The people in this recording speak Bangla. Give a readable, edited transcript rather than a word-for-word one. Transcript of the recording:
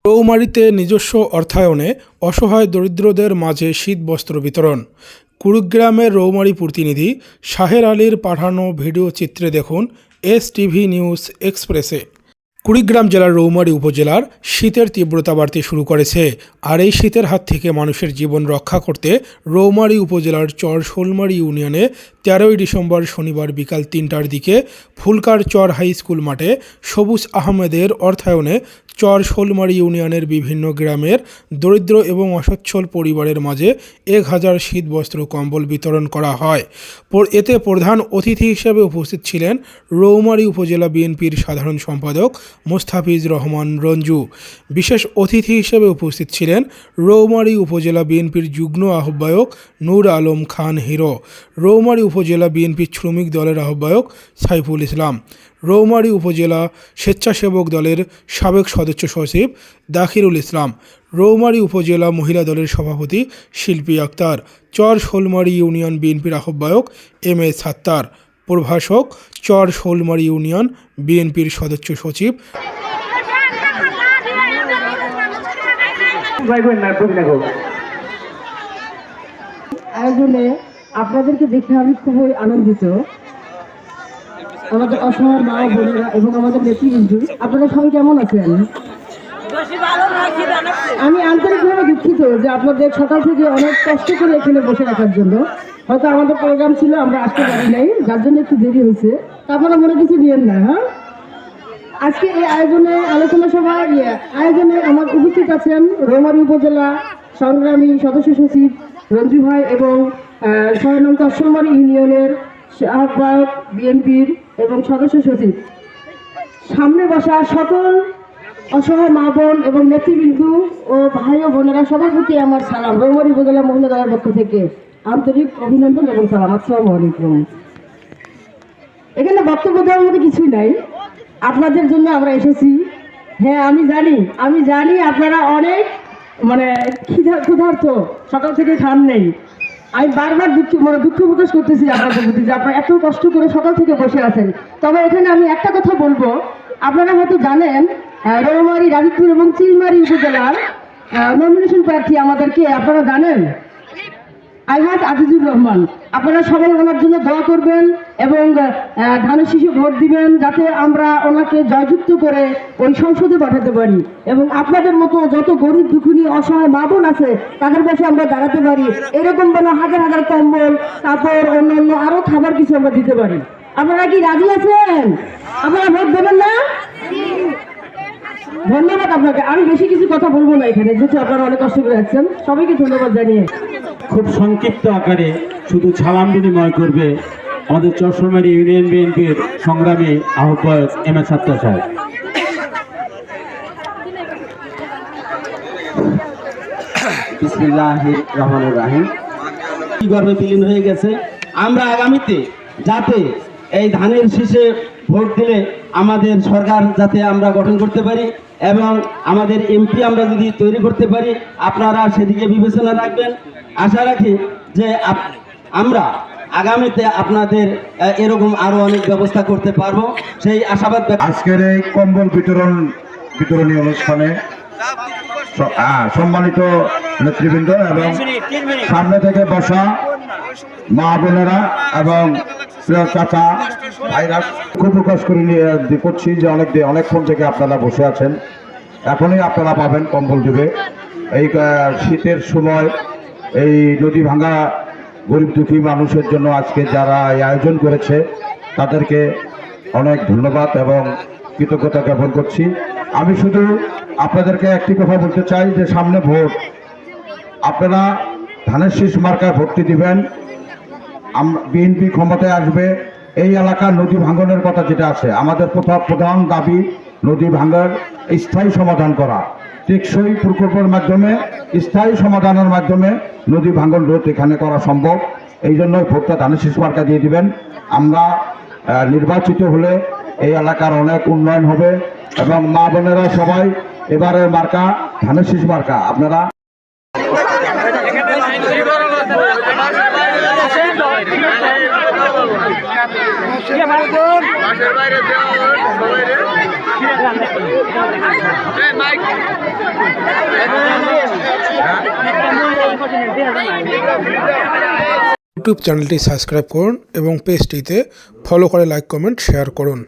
রৌমারীতে নিজস্ব অর্থায়নে অসহায় দরিদ্রদের মাঝে শীতবস্ত্র বিতরণ। কুড়িগ্রামের রৌমারী প্রতিনিধি শাহের আলীর পাঠানো ভিডিও চিত্রে দেখুন এসটিভি নিউজ এক্সপ্রেসে। কুড়িগ্রাম জেলার রৌমারী উপজেলার শীতের তীব্রতা বাড়তে শুরু করেছে। আর এই শীতের হাত থেকে মানুষের জীবন রক্ষা করতে রৌমারী উপজেলার চর শোলমারী ইউনিয়নে 13ই ডিসেম্বর শনিবার বিকাল 3টার দিকে ফুলকার চর হাই স্কুল মাঠে সবুজ আহমেদের অর্থায়নে চর শোলমারী ইউনিয়নের বিভিন্ন গ্রামের দরিদ্র এবং অসচ্ছল পরিবারের মাঝে 1000 শীতবস্ত্র কম্বল বিতরণ করা হয়। এতে প্রধান অতিথি হিসেবে উপস্থিত ছিলেন রৌমারী উপজেলা বিএনপির সাধারণ সম্পাদক মোস্তাফিজ রহমান রঞ্জু। বিশেষ অতিথি হিসেবে উপস্থিত ছিলেন রৌমারী উপজেলা বিএনপির যুগ্ম আহ্বায়ক নূর আলম খান হিরো, রৌমারী উপজেলা বিএনপির শ্রমিক দলের আহ্বায়ক সাইফুল ইসলাম, রৌমারী উপজেলা স্বেচ্ছাসেবক দলের সাবেক সদস্য সচিব দাখিরুল ইসলাম, রৌমারী উপজেলা মহিলা দলের সভাপতি শিল্পী আক্তার, চর শোলমারী ইউনিয়ন বিএনপির আহ্বায়ক এম.এ. সাত্তার, প্রভাষক চর শোলমারী ইউনিয়ন বিএনপির সদস্য সচিব। আয়োজনে আপনাদেরকে দেখে আমি খুবই আনন্দিত। আমাদের অসহায় মা বোনেরা এবং আমাদের নেতৃবৃন্দ, আপনারা সবাই কেমন আছেন? আমি আন্তরিকভাবে দুঃখিত যে আপনাদের সকাল থেকে অনেক কষ্ট করে এখানে বসে রাখার জন্য। হয়তো আমাদের প্রোগ্রাম ছিল, আমরা আসতে পারি নাই, যার জন্য একটু দেরি হয়েছে। তারপরে মনে কিছু নিয়েন না। হ্যাঁ, আজকে এই আয়োজনে আলোচনা সভা আয়োজনে আমার উপস্থিত আছেন রৌমারী উপজেলা সংগ্রামী সদস্য সচিব রঞ্জু ভাই এবং 6 নং শোলমারী ইউনিয়নের আহ্বায়ক বিএনপির এবং সদস্য সচিব। সামনে বসা সকল অসহায় মা বোন এবং নেতৃবৃন্দ ও ভাই ও বোনেরা, সবার প্রতি আমার সালাম। রৌমারী উপজেলা মহিলা দলের পক্ষ থেকে আন্তরিক অভিনন্দন এবং সালাম। আসসালামু আলাইকুম। এখানে বক্তব্য দেওয়ার মধ্যে কিছুই নাই, আপনাদের জন্য আমরা এসেছি। হ্যাঁ, আমি জানি আপনারা অনেক ক্ষুধার্ত, সকাল থেকে খান নেই। আমি বারবার দুঃখ প্রকাশ করতেছি আপনাদের প্রতি যে আপনারা এত কষ্ট করে সকাল থেকে বসে আছেন। তবে এখানে আমি একটা কথা বলবো, আপনারা হয়তো জানেন রৌমারী, রাজীবপুর এবং চিলমারী উপজেলার নমিনেশন প্রার্থী আমাদেরকে আপনারা জানেন আলহাজ আজিজুর রহমান। আপনারা সবাই ওনার জন্য দোয়া করবেন এবং ধানের শীষে ভোট দিবেন, যাতে আমরা ওনাকে জয়যুক্ত করে ওই সংসদে পাঠাতে পারি এবং আপনাদের মতো যত গরিব দুঃখিনী অসহায় মা বোন আছে তাদের পাশে আমরা দাঁড়াতে পারি। এরকম হাজার হাজার কম্বল, কাপড়, অন্যান্য আরো খাবার কিছু আমরা দিতে পারি। আপনারা কি রাজি আছেন? আপনারা ভোট দেবেন না? ধন্যবাদ আপনাকে। আমি বেশি কিছু কথা বলবো না এখানে, যেহেতু আপনারা অনেক কষ্ট করে যাচ্ছেন। সবাইকে ধন্যবাদ জানিয়ে খুব সংক্ষিপ্ত আকারে শুধু সালাম বিনিময় করবে আমাদের চর শোলমারী ইউনিয়ন বিএনপির সংগ্রামী আহ্বায়ক এম.এ. সাত্তার সাহেব। বিসমিল্লাহির রহমানির রহিম। কি গর্বে বিলীন হয়ে গেছে। আমরা আগামীতে যাতে এই ধানের শীষে ভোট দিলে আমাদের সরকার যাতে আমরা গঠন করতে পারি এবং আমাদের এমপি আমরা যদি তৈরি করতে পারি, আপনারা সেদিকে বিবেচনা রাখবেন। আশা রাখি যে আমরা আগামীতে আপনাদের এরকম আরো অনেক ব্যবস্থা করতে পারবো, সেই আশাবাদ। আজকের এই কম্বল বিতরণী অনুষ্ঠানে সম্মানিত নেতৃবৃন্দ এবং সামনে থেকে বসা মা বোনেরা এবং প্রিয় চাচা ভাইরা, খুব প্রকাশ করছি যে অনেকক্ষণ থেকে আপনারা বসে আছেন। এখনই আপনারা পাবেন কম্বল দিবে। এই শীতের সময় এই নদী ভাঙা গরিব দুঃখী মানুষের জন্য আজকে যারা এই আয়োজন করেছে তাদেরকে অনেক ধন্যবাদ এবং কৃতজ্ঞতা জ্ঞাপন করছি। আমি শুধু আপনাদেরকে একটি কথা বলতে চাই যে সামনে ভোট, আপনারা ধানের শীষ মার্কায় ভোটটি দিবেন। বিএনপি ক্ষমতায় আসবে, এই এলাকার নদী ভাঙনের কথা যেটা আছে, আমাদের প্রধান দাবি নদী ভাঙার স্থায়ী সমাধান করা। টেকসই প্রকল্পের মাধ্যমে, স্থায়ী সমাধানের মাধ্যমে নদী ভাঙন রোধ এখানে করা সম্ভব। এই জন্য ভোটটা ধানের শীষ মার্কা দিয়ে দিবেন। আমরা নির্বাচিত হলে এই এলাকার অনেক উন্নয়ন হবে এবং মা বোনেরা সবাই এবারের মার্কা ধানের শীষ মার্কা। আপনারা ইউটিউব চ্যানেলটি সাবস্ক্রাইব করুন এবং পেজটিতে ফলো করে লাইক কমেন্ট শেয়ার করুন।